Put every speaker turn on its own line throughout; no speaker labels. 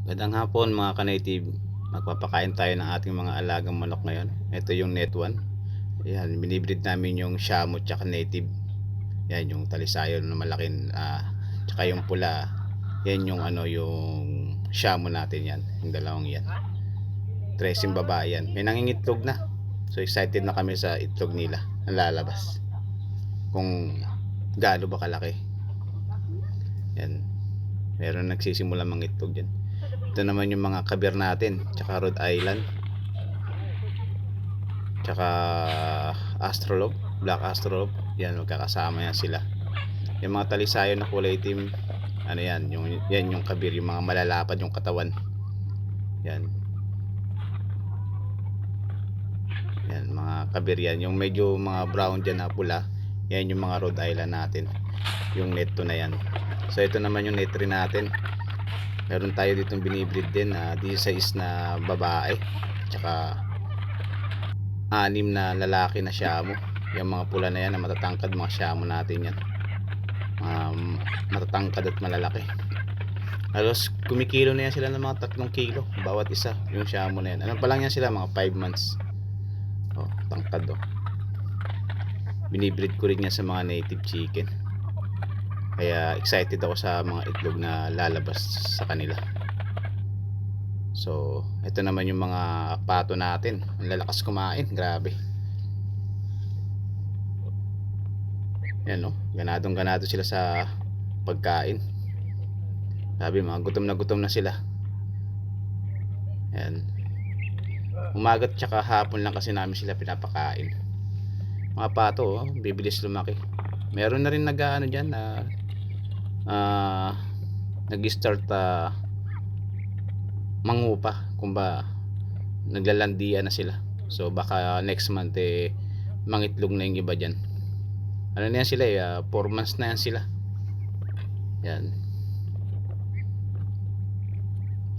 Magandang hapon mga ka-native. Magpapakain tayo ng ating mga alagang manok ngayon. Ito yung net 1. Ayan, binibreed namin yung Shamo tsaka native. Yan yung talisayo na malaking tsaka yung pula. Yan yung yung Shamo natin yan. Yung dalawang yan. Tracing babae yan. May nangingitlog na. So excited na kami sa itlog nila na lalabas. Kung gaano ba kalaki. Yan. Meron nagsisimula mangitlog dyan. Ito naman yung mga kabir natin, tsaka Rhode Island, tsaka Astrolog, Black Astrolog. Yan, magkakasama yan sila. Yung mga talisayo na kulay itim, ano yan, yan yung kabir, yung mga malalapad yung katawan. Yan. Yan, mga kabir yan. Yung medyo mga brown dyan na pula, yan yung mga Rhode Island natin. Yung net 2 na yan. So ito naman yung net 3 natin. Meron tayo ditong binibreed din na 16 na babae tsaka 6 na lalaki na Shamo. Yung mga pula na yan na matatangkad, mga Shamo natin yan, matatangkad at malalaki. Halos kumikilo na yan sila ng mga 3 kilo bawat isa, yung Shamo na yan. Ano pa lang yan sila, mga 5 months. Tangkad binibreed ko rin yan sa mga native chicken. Kaya excited ako sa mga itlog na lalabas sa kanila. So ito naman yung mga pato natin. Ang lalakas kumain, grabe. Yan ganadong ganado sila sa pagkain. Sabi mga gutom na sila. Yan. Umagat tsaka hapon lang kasi namin sila pinapakain. Mga pato bibilis lumaki. Meron na rin nag-aano dyan na nag-start mangupa, kumba naglalandian na sila. So baka next month mangitlog na yung iba dyan. Ano na yan sila 4 months na yan sila. Yan,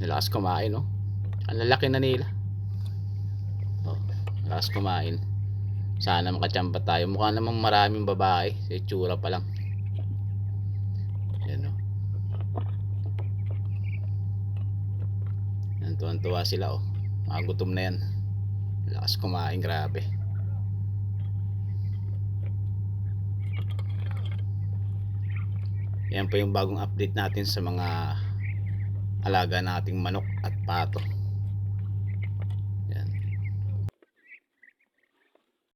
nalakas kumain ang lalaki na nila. Nalakas kumain. Sana makachamba tayo. Mukha namang maraming babae sa itsura pa lang. Yan yan, tuwan-tuwa sila magutom na yan. Lakas kumain, grabe. Yan pa yung bagong update natin sa mga alaga nating manok at pato.